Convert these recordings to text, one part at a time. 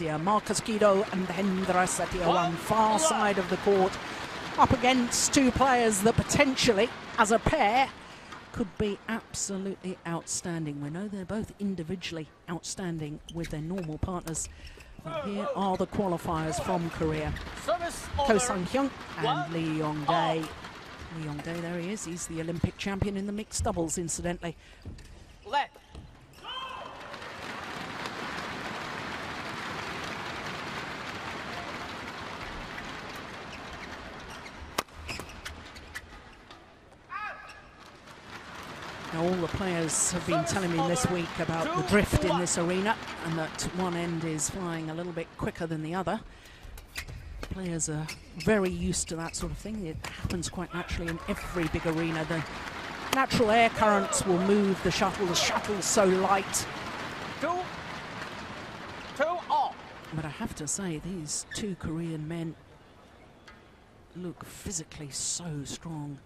Indonesia. Markis Kido Hendra Setiawan, far side of the court, up against two players that potentially, as a pair, could be absolutely outstanding. We know they're both individually outstanding with their normal partners. But here are the qualifiers from Korea. Hyun and Yong Dae. Yong Dae, there he is. He's the Olympic champion in the mixed doubles, incidentally. Now, all the players have been telling me this week about the drift in this arena, and that one end is flying a little bit quicker than the other. Players are very used to that sort of thing. It happens quite naturally in every big arena. The natural air currents will move the shuttle. The shuttle's so light. But I have to say, these two Korean men look physically so strong.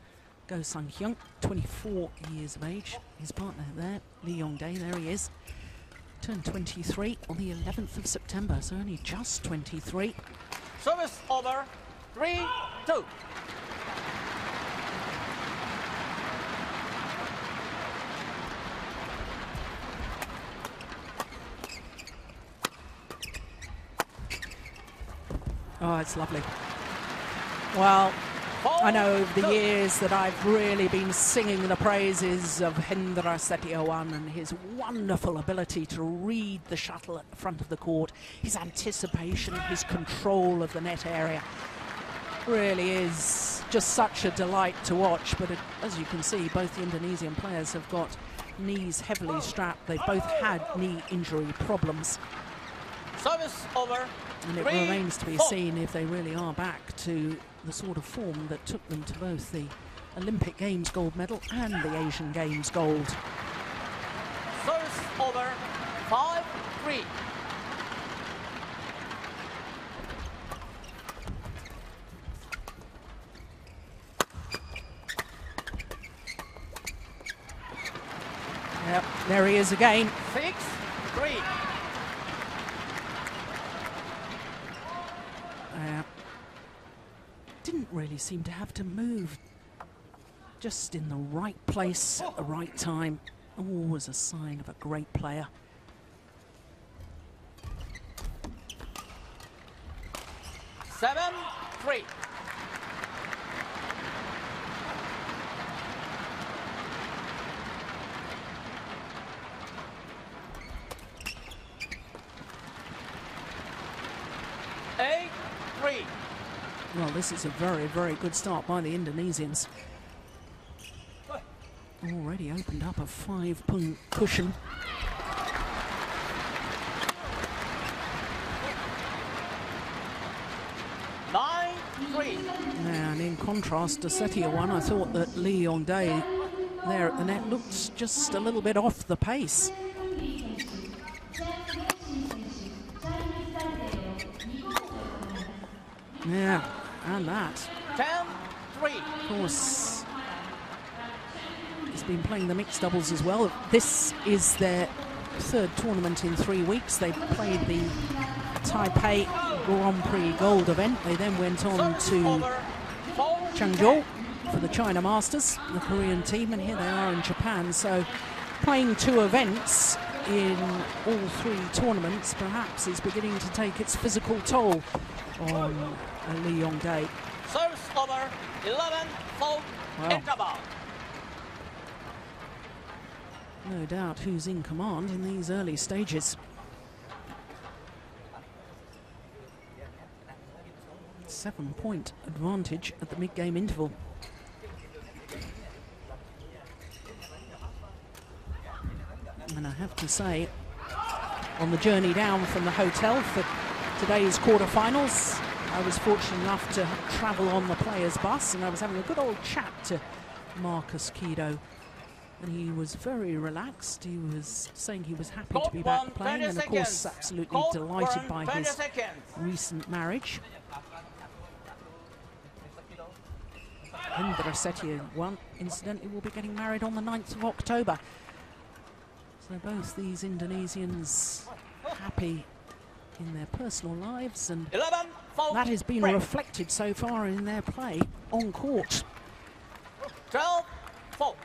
Hyun, 24 years of age. His partner there, Yong Dae, there he is. Turned 23 on the 11th of September, so only just 23. Service over. 3-2. Oh, it's lovely. Well, I know over the years that I've really been singing the praises of Hendra Setiawan and his wonderful ability to read the shuttle at the front of the court. His anticipation, his control of the net area really is just such a delight to watch. But as you can see, both the Indonesian players have got knees heavily strapped. They've both had knee injury problems. Service over. And it remains to be seen if they really are back to the sort of form that took them to both the Olympic Games gold medal and the Asian Games gold. Service over. 5-3. Yep, there he is again. 6-3. Didn't really seem to have to move, just in the right place at the right time. Always a sign of a great player. Seven, 3. Well, this is a very, very good start by the Indonesians. Already opened up a 5-point cushion. And in contrast to Setiawan, I thought that Yong Dae there at the net looked just a little bit off the pace. Yeah, and that. 10-3. Of course, he's been playing the mixed doubles as well. This is their third tournament in 3 weeks. They played the Taipei Grand Prix Gold event. They then went on to Changzhou for the China Masters, the Korean team, and here they are in Japan. So playing 2 events in all 3 tournaments perhaps is beginning to take its physical toll on Yong Dae. Service over. 11-4. Well, no doubt who's in command in these early stages. 7-point advantage at the mid-game interval. And I have to say, on the journey down from the hotel for today's quarterfinals, I was fortunate enough to travel on the players' bus, and I was having a good old chat to Markis Kido, and he was very relaxed. He was saying he was happy to be back playing, and of course absolutely delighted by his recent marriage. Hendra Setiawan, incidentally, will be getting married on the 9th of October. So both these Indonesians happy in their personal lives, and 11 fault. that has been break. reflected so far in their play on court. 12 fault.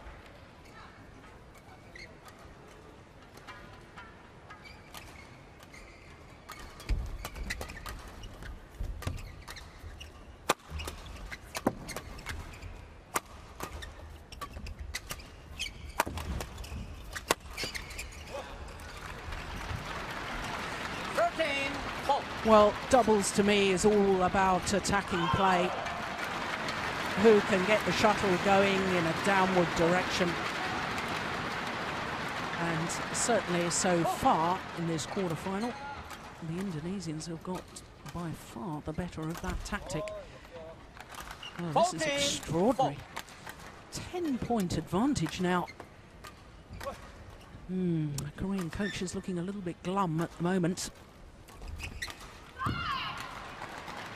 Well, doubles to me is all about attacking play. Who can get the shuttle going in a downward direction? And certainly so far in this quarterfinal, the Indonesians have got by far the better of that tactic. Oh, this is extraordinary. 10-point advantage now. The Korean coach is looking a little bit glum at the moment.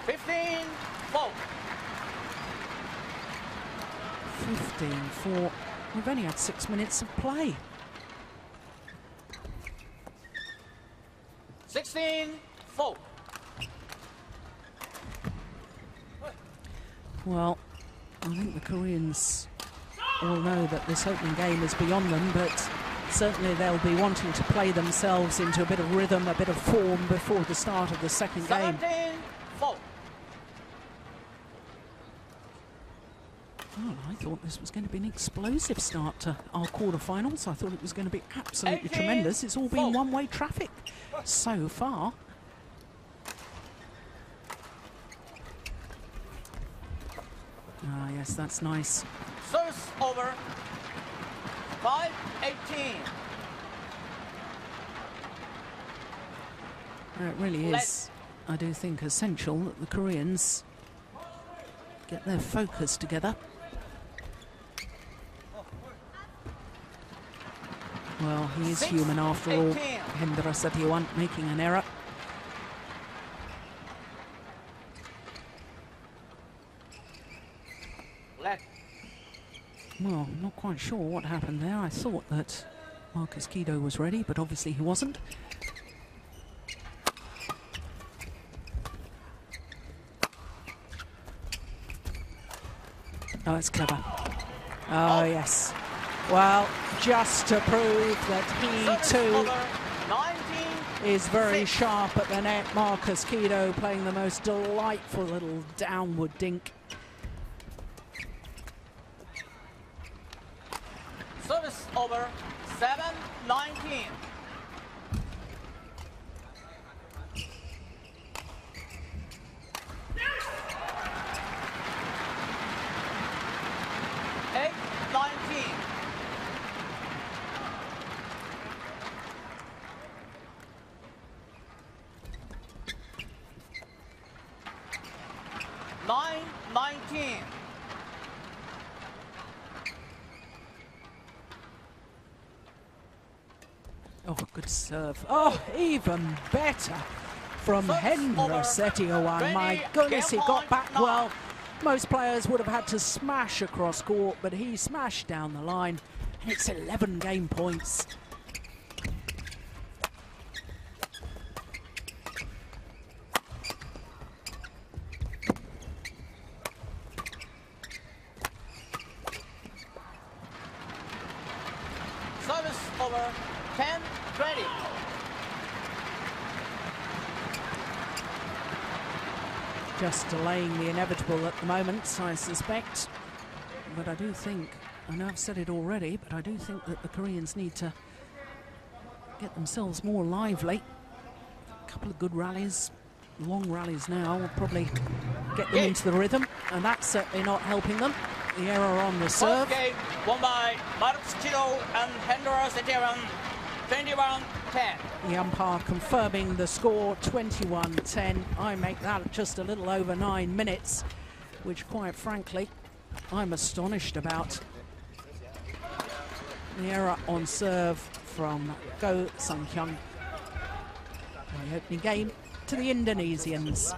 15 fault. 15-4. We've only had 6 minutes of play. 16 fault. Well, I think the Koreans all know that this opening game is beyond them, but certainly they'll be wanting to play themselves into a bit of rhythm, a bit of form before the start of the second game. 17 fault. Well, I thought this was going to be an explosive start to our quarterfinals. I thought it was going to be absolutely tremendous. It's all been one-way traffic so far. Ah, yes, that's nice. Service over. 5-18. It really is, I do think, essential that the Koreans get their focus together. Well, he is human after all. Hendra Setiawan making an error. Well, I'm not quite sure what happened there. I thought that Markis Kido was ready, but obviously he wasn't. Oh, it's clever. Oh, yes. Well, just to prove that he too is very sharp at the net. Markis Kido playing the most delightful little downward dink. Service over. 7-19. Oh, good serve. Oh, even better from Hendra Setiawan. My goodness, he got back well. Most players would have had to smash across court, but he smashed down the line. And it's 11 game points. Service over. 10-20. Just delaying the inevitable at the moment, I suspect. But I do think, I know I've said it already, but I do think that the Koreans need to get themselves more lively. A couple of good rallies, long rallies now, will probably get them into the rhythm, and that's certainly not helping them. The error on the serve. First game won by Markis Kido and Hendra Setiawan, 21-10. The umpire confirming the score, 21-10. I make that just a little over 9 minutes, which quite frankly, I'm astonished about. The error on serve from Go Sang-hyun. The opening game to the Indonesians.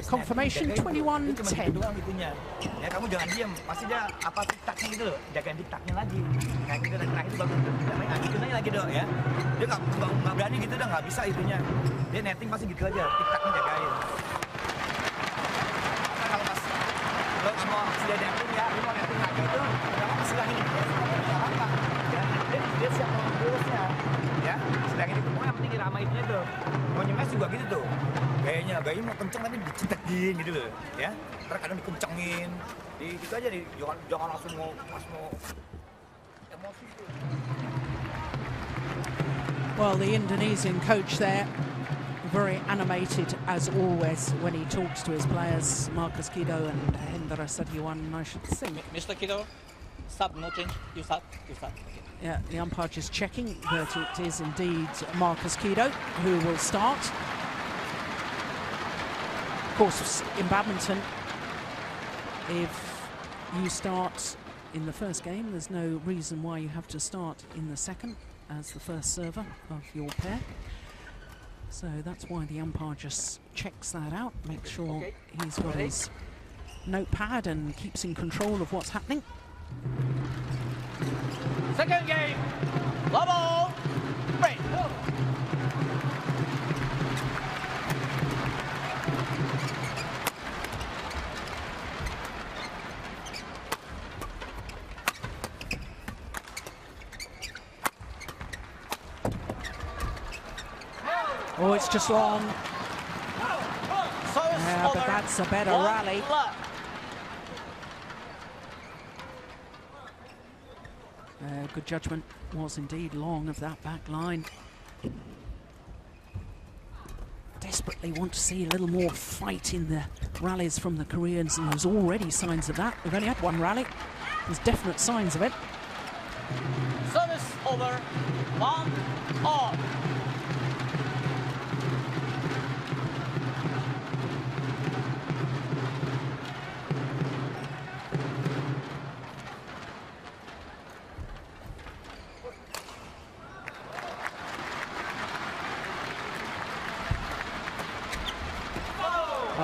Confirmation 21-10. Ya kamu jangan diam, pasti dia apa tiktaknya gitu loh, jagain tiktaknya lagi. Kayak gitu dan terakhir bagus gitu lagi dong ya. Dia nggak berani gitu dah, nggak bisa itunya. Dia netting pasti gitu aja, tiktaknya jagain. Kalau pas lo kamu sudah netting ya, lo mau netting lagi itu, kamu pasti lagi nih. Dia siap mau lurusnya, ya. Sedangkan itu pokoknya yang penting irama itunya tuh. Mau nyemes juga gitu tuh. Gayanya mau kenceng tapi dicetekin gitu loh, ya. Terkadang dikencengin, gitu aja nih, jangan langsung mau emosi tuh. Well, the Indonesian coach there, very animated as always when he talks to his players, Markis Kido Hendra Setiawan, I should think. Mr. Kido, stop, no change. You start. Yeah, the umpire just checking that it is indeed Markis Kido who will start. Of course, in badminton, if you start in the first game, there's no reason why you have to start in the second as the first server of your pair. So that's why the umpire just checks that out, makes sure he's got his notepad and keeps in control of what's happening. Second game, level, break. Oh, it's just long. Yeah, but that's a better rally. Good judgment was indeed long of that back line. Desperately want to see a little more fight in the rallies from the Koreans, and there's already signs of that. We've only had one rally. There's definite signs of it. Service over, 1-all.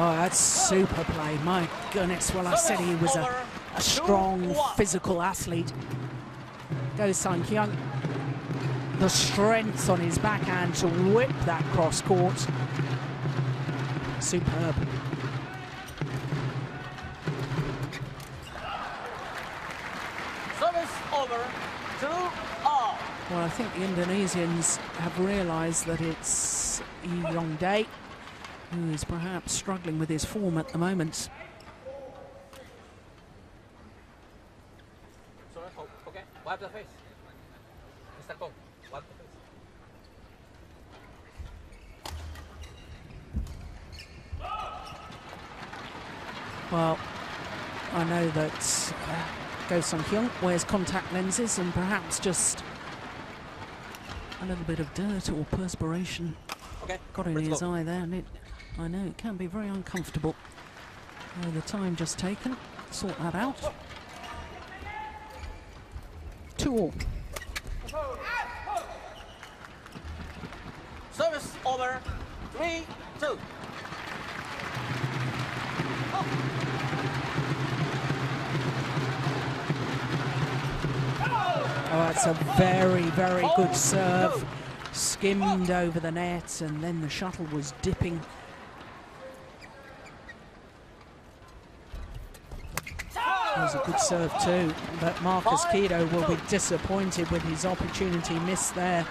Oh, that's super play. My goodness. Well, I said he was a strong physical athlete. Goes Sang Hyun. The strength on his backhand to whip that cross court. Superb. Service over, 2-all. Well, I think the Indonesians have realised that it's Yong Dae who is perhaps struggling with his form at the moment. Okay, wipe the face. Mr. Kong, wipe the face. Well, I know that Go Sang Hyun wears contact lenses and perhaps just a little bit of dirt or perspiration got in his eye there, and I know it can be very uncomfortable. The time just taken, sort that out. 2-all. Service over, 3-2. Oh, that's a very, very good serve. Skimmed over the net, and then the shuttle was dipping. That was a good serve too, but Markis Kido will be disappointed with his opportunity missed there.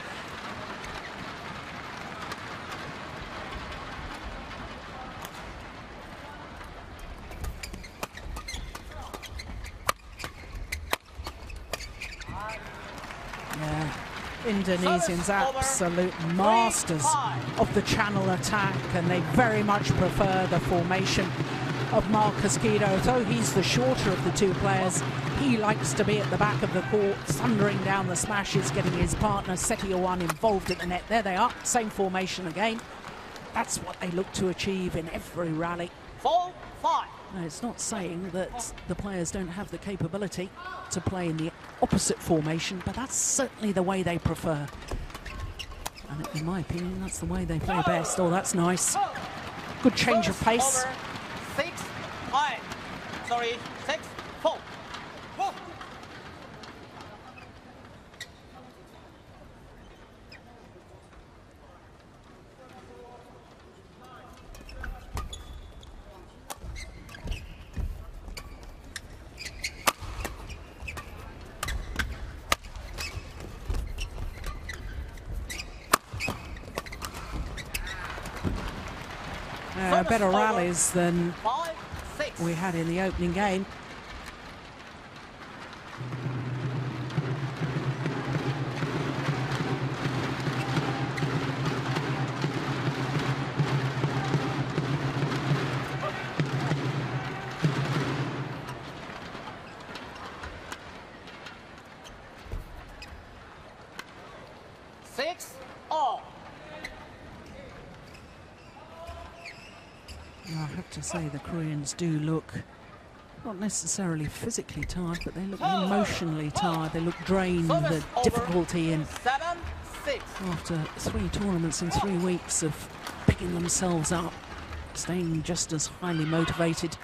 Yeah, Indonesians absolute masters of the channel attack, and they very much prefer the formation of Markis Kido. Though he's the shorter of the two players, he likes to be at the back of the court, thundering down the smashes, getting his partner Setiawan involved at the net. There they are, same formation again. That's what they look to achieve in every rally. 4-5. Now, it's not saying that the players don't have the capability to play in the opposite formation, but that's certainly the way they prefer. And in my opinion, that's the way they play best. Oh, that's nice. Good change of pace. Over 6-5. Sorry, 6-4. Better rallies than 5-6. we had in the opening game. I have to say the Koreans do look not necessarily physically tired, but they look emotionally tired. They look drained. The difficulty in after 3 tournaments in 3 weeks of picking themselves up, staying just as highly motivated.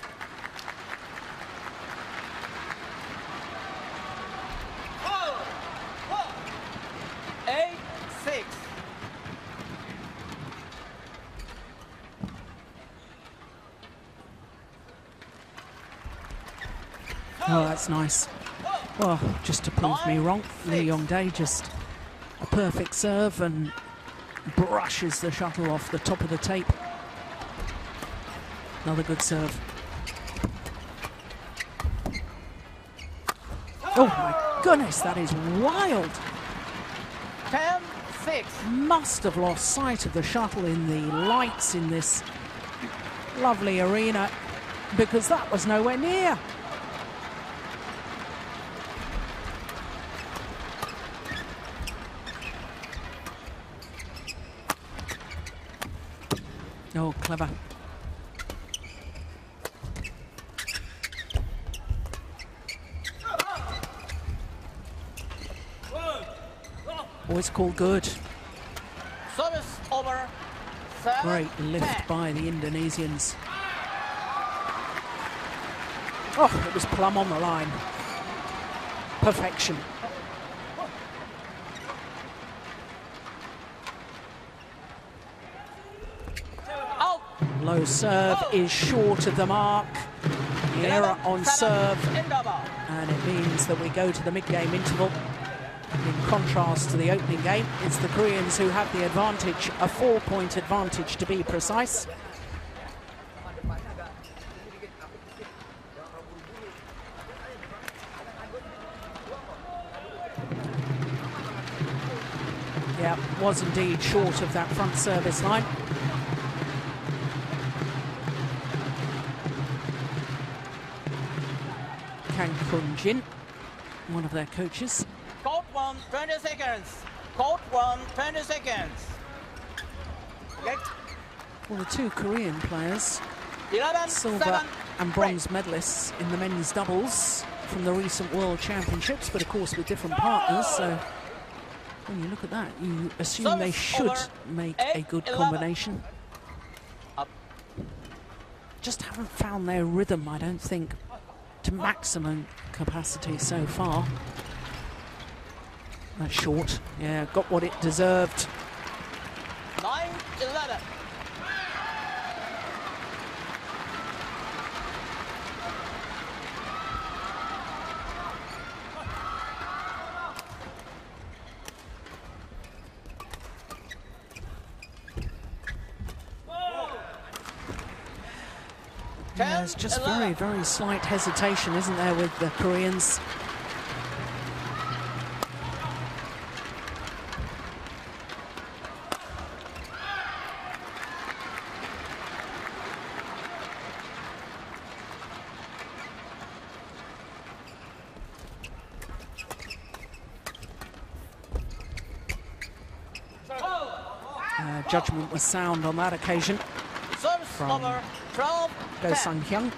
Oh, that's nice. Well, just to prove me wrong, Yong Dae just a perfect serve and brushes the shuttle off the top of the tape. Another good serve. Oh my goodness, that is wild. 10-6. Must have lost sight of the shuttle in the lights in this lovely arena, because that was nowhere near. Oh, clever. Always called good. Service over. Great lift by the Indonesians. Oh, it was plumb on the line. Perfection. Low serve is short of the mark. The error on serve, and it means that we go to the mid-game interval. In contrast to the opening game, it's the Koreans who have the advantage, a 4-point advantage to be precise. Yeah, was indeed short of that front service line. Jin, one of their coaches. Court 1, 20 seconds. Court 1, 20 seconds. Okay. Well, the 2 Korean players, 11, silver 7, and bronze medalists in the men's doubles from the recent World Championships, but of course with different partners, so when you look at that, you assume Service they should over. make 8, a good 11. combination. Up. Just haven't found their rhythm, I don't think, to maximum capacity so far. That's short. Yeah, got what it deserved. 9-11. There's just very, very slight hesitation, isn't there, with the Koreans? Judgment was sound on that occasion. From Go Sang Hyun.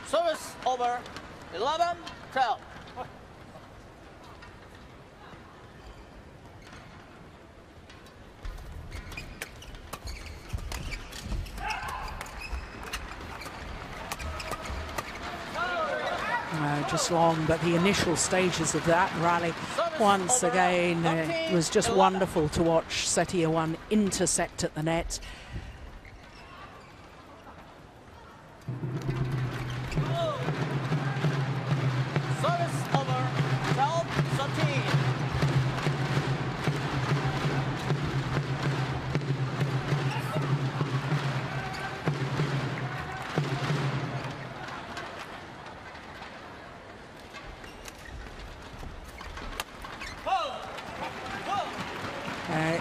Service over. 11-12. practice long, but the initial stages of that rally, once again, it was just wonderful to watch Setiawan intercept at the net. Service over, 12-13.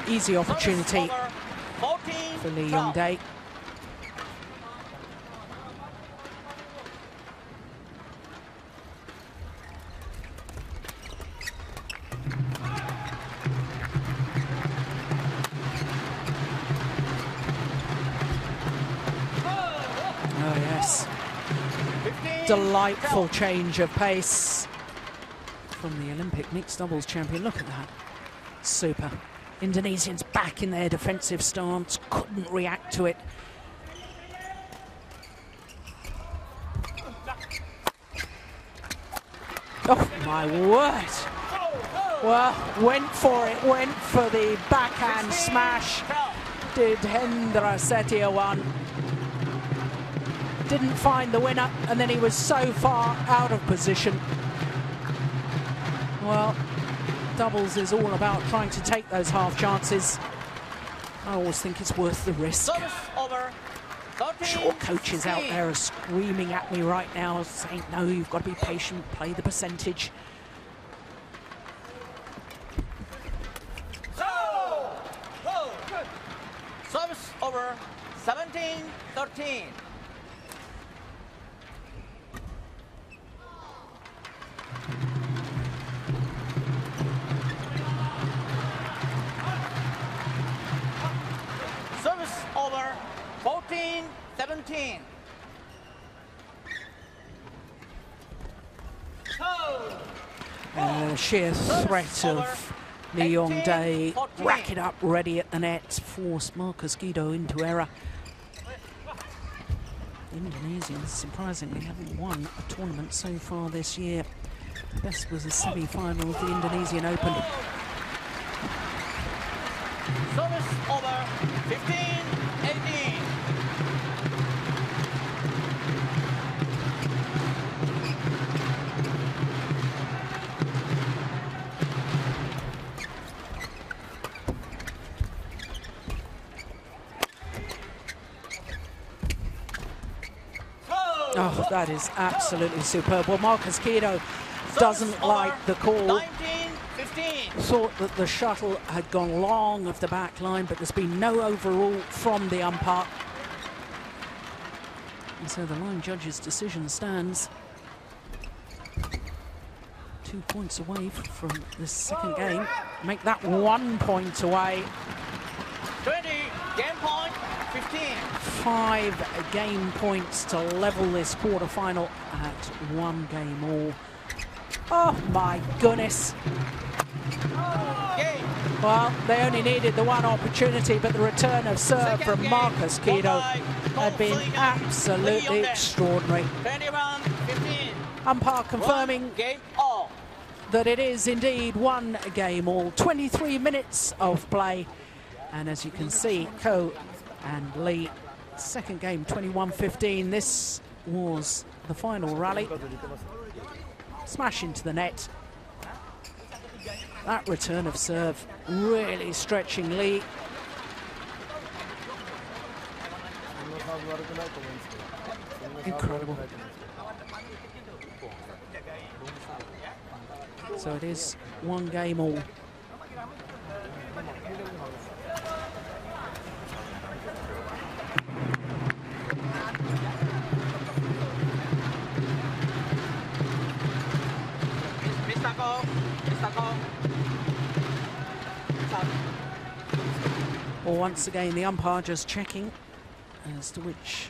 Easy opportunity for the Yong Dae. Oh yes, delightful change of pace from the Olympic mixed doubles champion. Look at that, super. Indonesians back in their defensive stance, couldn't react to it. Oh my word! Well, went for it, went for the backhand smash. Did Hendra Setiawan. Didn't find the winner, and then he was so far out of position. Well, doubles is all about trying to take those half chances. I always think it's worth the risk. Sure, coaches out there are screaming at me right now, saying, no, you've got to be patient, play the percentage. Service over, 17-13. Service over, 14-17. Sheer threat of the Yong Dae, rack it up ready at the net, force Markis Kido into error. Indonesians surprisingly haven't won a tournament so far this year. The best was a semi-final of the Indonesian Open. Service over, 15-18. Oh, that is absolutely superb. Well, Markis Kido doesn't like the call. 19-15. Thought that the shuttle had gone long of the back line, but there's been no overrule from the umpire. And so the line judge's decision stands. 2 points away from this second game. Make that 1 point away. 20, game point, 15. 5 game points to level this quarter-final at 1 game all. Oh my goodness. Game. Well, they only needed the one opportunity, but the return of serve from Markis Kido had been absolutely extraordinary. 21-15. Umpire confirming Game all. that it is indeed 1 game all. 23 minutes of play. And as you can see, Ko and Lee, second game, 21-15. This was the final rally. Smash into the net. That return of serve really stretching Lee. Incredible. So it is 1 game all. Well, once again, the umpire just checking as to which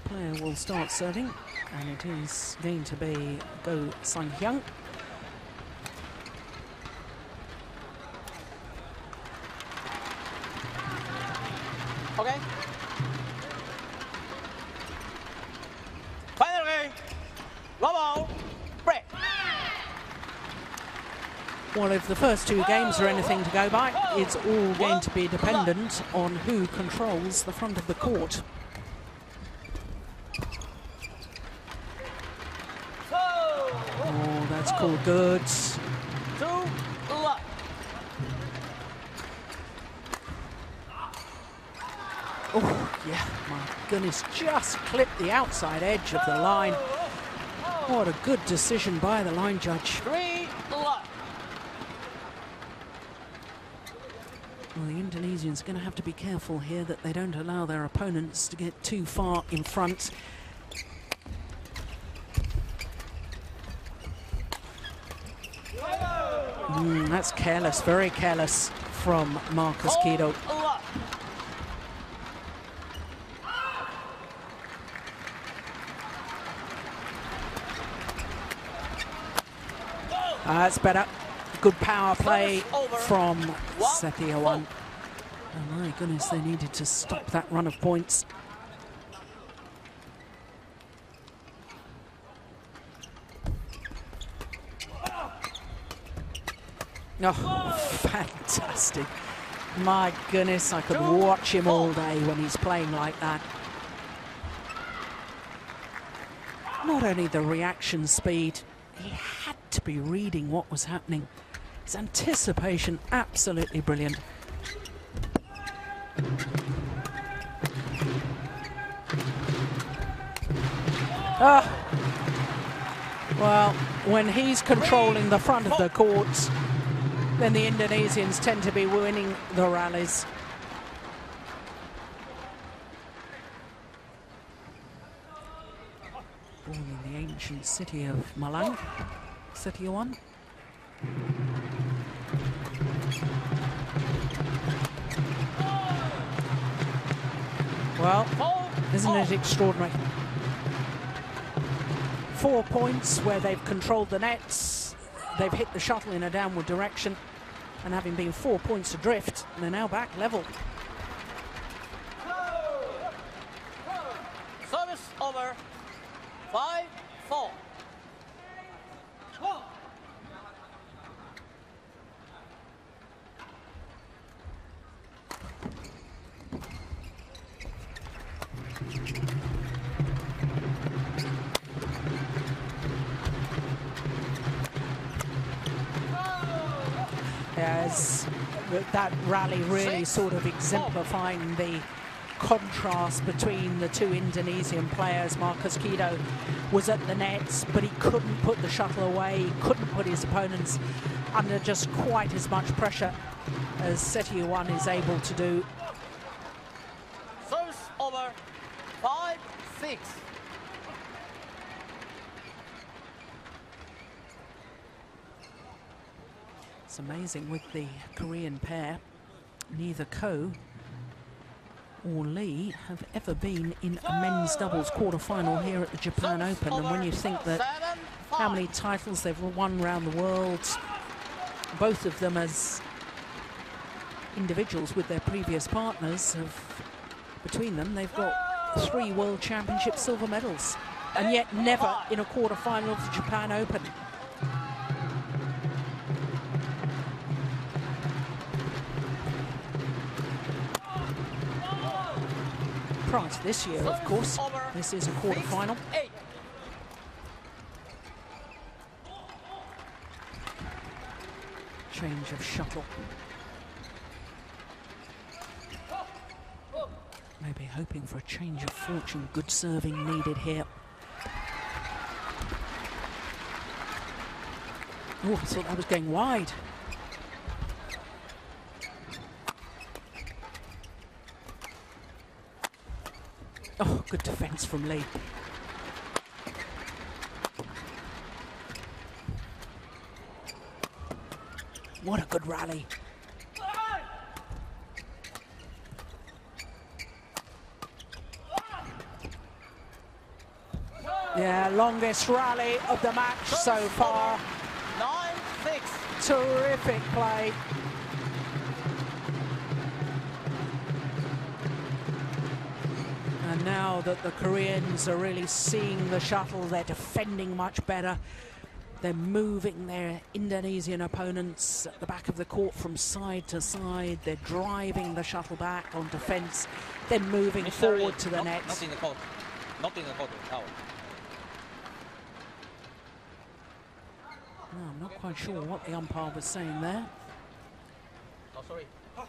player will start serving, and it is going to be Go Sang-hyun. Okay. Final game. Level break. Well, if the first two games are anything to go by, it's all going to be dependent on who controls the front of the court. Oh, that's called good. Oh, yeah, my goodness, just clipped the outside edge of the line. What a good decision by the line judge. Well, the Indonesians are going to have to be careful here that they don't allow their opponents to get too far in front. That's careless, very careless from Markis Kido. That's better. Good power play from Setiawan. Oh my goodness, they needed to stop that run of points. Oh, fantastic. My goodness, I could watch him all day when he's playing like that. Not only the reaction speed, he had to be reading what was happening. His anticipation, absolutely brilliant. Well, when he's controlling the front of the courts, then the Indonesians tend to be winning the rallies. Born in the ancient city of Malang, Setiawan. Well, isn't it extraordinary? 4 points where they've controlled the nets, they've hit the shuttle in a downward direction, and having been 4 points adrift, they're now back level. Service over. 5-4. As that rally really sort of exemplifying the contrast between the two Indonesian players. Markis Kido was at the nets, but he couldn't put the shuttle away, he couldn't put his opponents under just quite as much pressure as Setiawan is able to do. Service over. 5-6. It's amazing with the Korean pair, neither Ko or Lee have ever been in a men's doubles quarter-final here at the Japan Open, and when you think that how many titles they've won around the world, both of them as individuals with their previous partners, between them they've got 3 World Championship silver medals, and yet never in a quarter-final of the Japan Open. Prior to this year, of course, this is a quarter-final. Change of shuttle. Maybe hoping for a change of fortune. Good serving needed here. Oh, I thought that was going wide. Oh, good defence from Lee. What a good rally. Yeah, longest rally of the match so far. 9-6. Terrific play. And now that the Koreans are really seeing the shuttle, they're defending much better. They're moving their Indonesian opponents at the back of the court from side to side. They're driving the shuttle back on defense. They're moving forward to the net. Not in the court. Not in the court. No. No, I'm not quite sure what the umpire was saying there. Oh, sorry. No.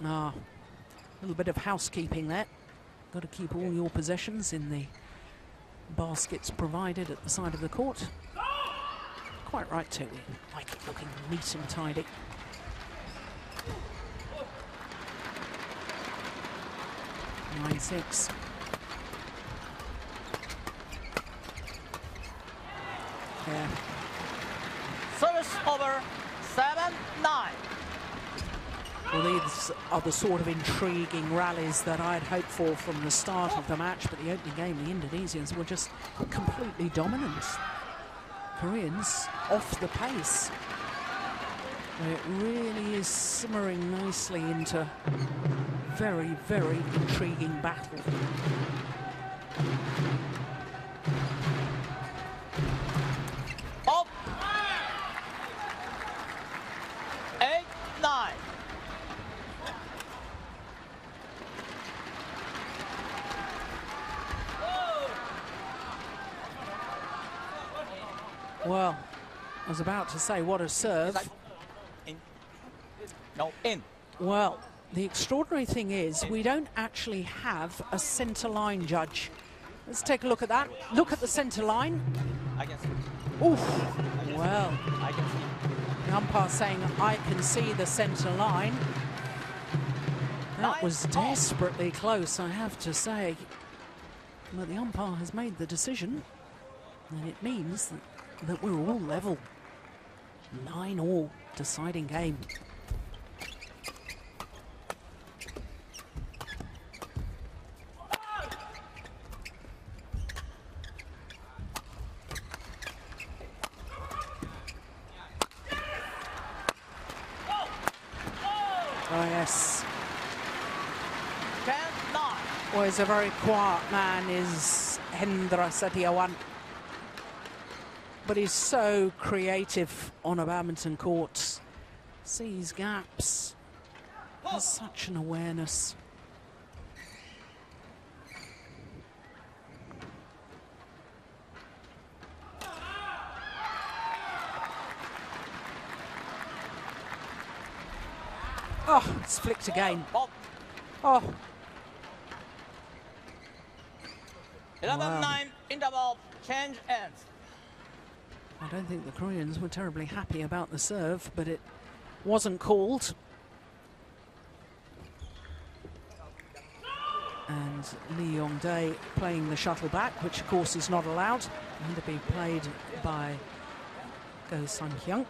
Ah, a little bit of housekeeping there. Got to keep all your possessions in the baskets provided at the side of the court. Quite right too. Like it looking neat and tidy. Nine, 6. Yeah. Service over. 7-9. Well, these are the sort of intriguing rallies that I'd hoped for from the start of the match, but the opening game, the Indonesians were just completely dominant. Koreans off the pace. It really is simmering nicely into very, very intriguing battle. Up. 8-9. Well, I was about to say, what a serve. In. No, in. Well, the extraordinary thing is we don't actually have a centre line judge. Let's take a look at that. Look at the centre line. I can see. Oof. Well, I can see. the umpire saying, I can see the centre line. That was desperately close, I have to say. But the umpire has made the decision, and it means that we're all level. 9-all, deciding game. Oh yes. 10-9. Well, he's a very quiet man, is Hendra Setiawan. But he's so creative on a badminton court. Sees gaps. Has such an awareness. Oh, it's flicked again. Oh. 11-9. Interval. Change ends. I don't think the Koreans were terribly happy about the serve, but it wasn't called. And Yong Dae playing the shuttle back, which of course is not allowed, and to be played by Hyun.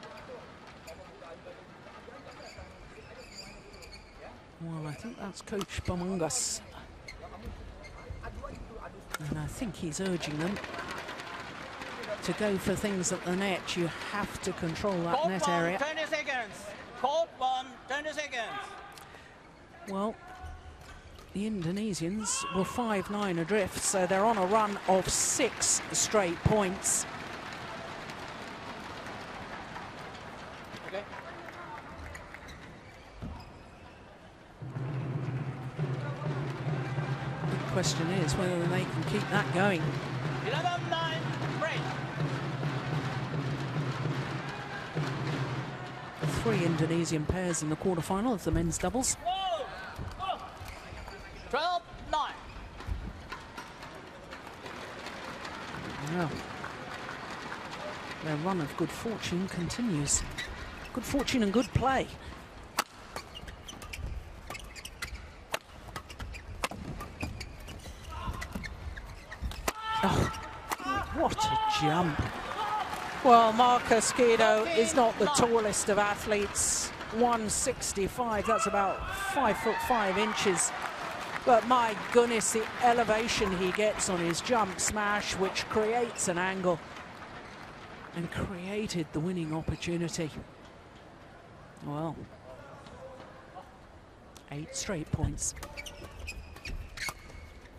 Well, I think that's Coach Bamangas. And I think he's urging them to go for things at the net. You have to control that Court net one, area. 20 seconds. Court 1, 20 seconds. Well, the Indonesians were 5-9 adrift, so they're on a run of 6 straight points. Okay. The question is whether they can keep that going. 11-9. Break. 3 Indonesian pairs in the quarterfinal of the men's doubles. 12-9. Well, their run of good fortune continues. Good fortune and good play. Oh, what a jump. Well, Markis Kido is not the tallest of athletes. 165, that's about 5'5" inches. But my goodness, the elevation he gets on his jump smash, which creates an angle and created the winning opportunity. Well, 8 straight points.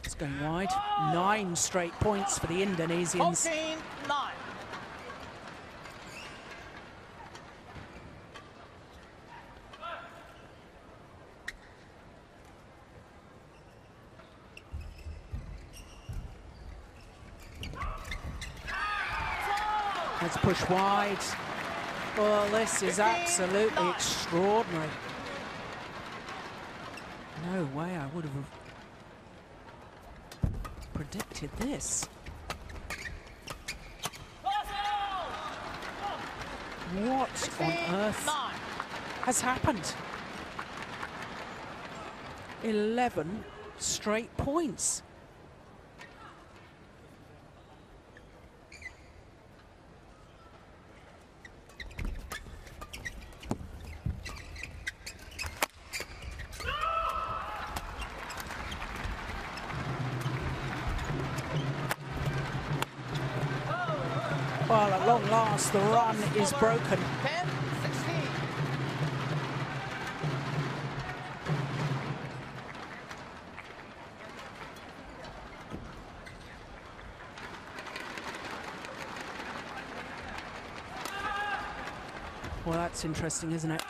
It's going wide. 9 straight points for the Indonesians. 14-9. Let's push wide. Well, this is absolutely extraordinary. No way I would have predicted this. What on earth has happened? 11 straight points. Well, at long last, the run is broken. 10-16. Well, that's interesting, isn't it?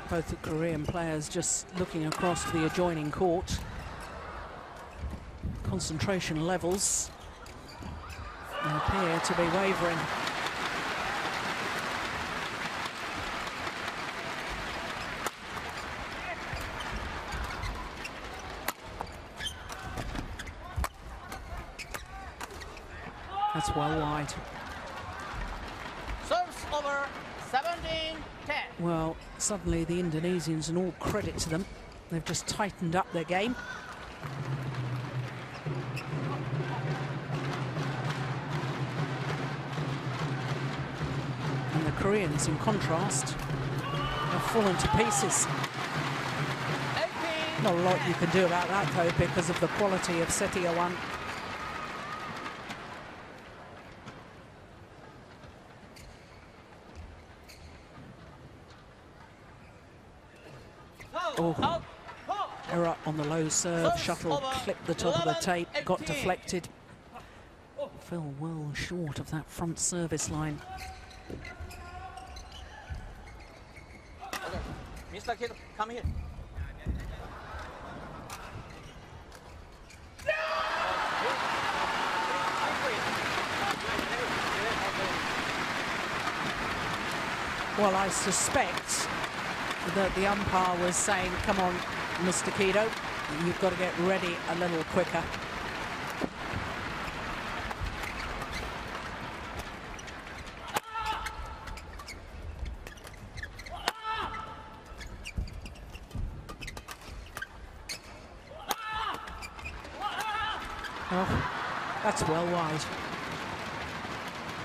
Both the Korean players just looking across the adjoining court. Concentration levels appear to be wavering. That's well wide. Serves over 17-10. Well, suddenly the Indonesians, and all credit to them, they've just tightened up their game. And the Koreans, in contrast, have fallen to pieces. 18. Not a lot you can do about that, though, because of the quality of Setiawan. Oh, error on the low serve, shuttle clipped the top of the tape, got deflected. Fell well short of that front service line. Okay. Mr. Kido, come here. Well, I suspect that the umpire was saying, come on, Mr. Kido, you've got to get ready a little quicker. Oh, that's well wide.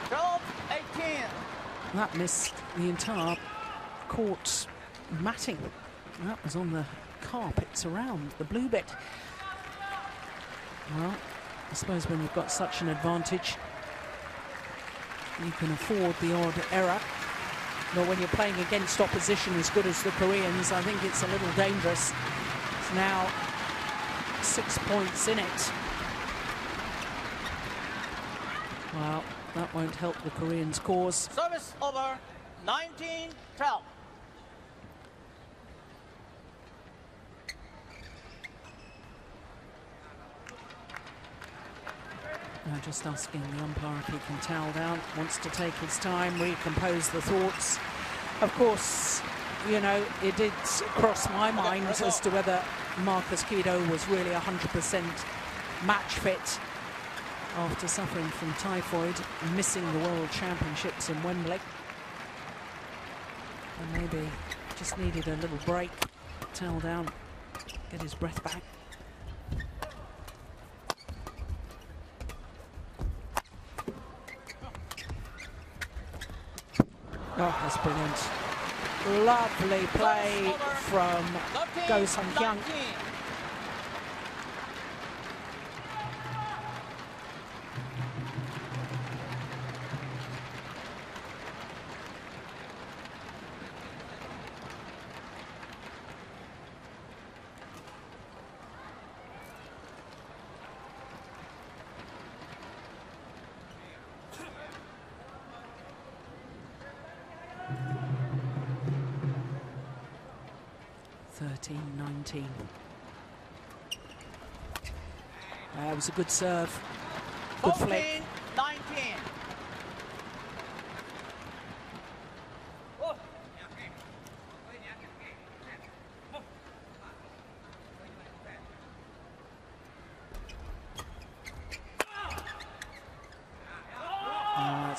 12-18. That missed the entire court matting. That was on the carpets around the blue bit. Well, I suppose when you've got such an advantage, you can afford the odd error. But when you're playing against opposition as good as the Koreans, I think it's a little dangerous. It's now 6 points in it. Well, that won't help the Koreans' cause. Service over 19-12. Now just asking the umpire if he can towel down, wants to take his time, recompose the thoughts. Of course, you know, it did cross my mind as to whether Markis Kido was really 100% match fit after suffering from typhoid and missing the World Championships in Wembley. And maybe just needed a little break, towel down, get his breath back. Oh, that's brilliant. Lovely play from Hyun. It was a good serve, good flick. 19.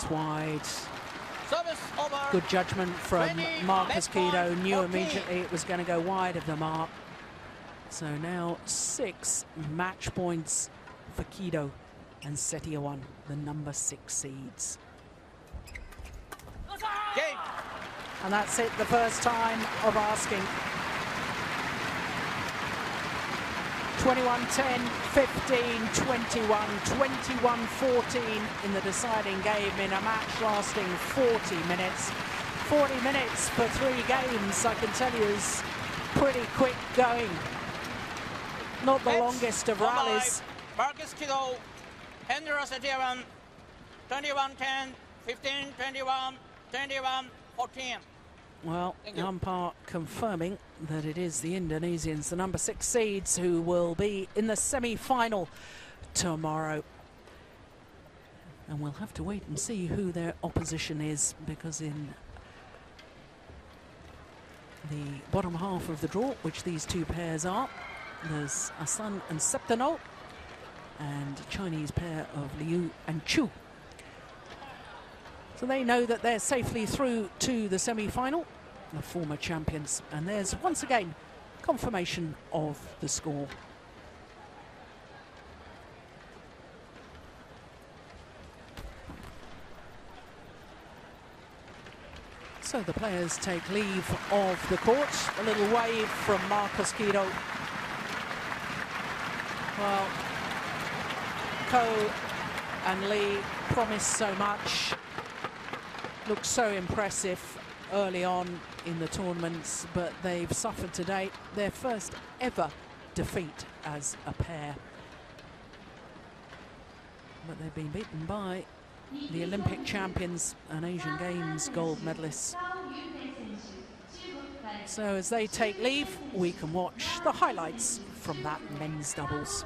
That's wide. Service over. Good judgment from 20, Markis match Kido. point, Knew 14. immediately it was going to go wide of the mark. So now 6 match points for Kido and Setiawan, the number 6 seeds. Game. And that's it, the first time of asking. 21-10, 15-21, 21-14 in the deciding game in a match lasting 40 minutes. 40 minutes for 3 games, I can tell you, is pretty quick going. Not the longest of rallies. Markis Kido Hendra Setiawan, 21-10, 15-21, 21-14. Well, the umpire confirming that it is the Indonesians, the number 6 seeds, who will be in the semi-final tomorrow. And we'll have to wait and see who their opposition is, because in the bottom half of the draw, which these 2 pairs are, there's Asan and Septano, and a Chinese pair of Liu and Chu. So they know that they're safely through to the semi-final, the former champions. And there's once again confirmation of the score. So the players take leave of the court. A little wave from Markis Kido. Well, Ko and Lee promised so much. Looked so impressive early on in the tournaments, but they've suffered today their first ever defeat as a pair. But they've been beaten by the Olympic champions and Asian Games gold medalists. So as they take leave, we can watch the highlights from that men's doubles.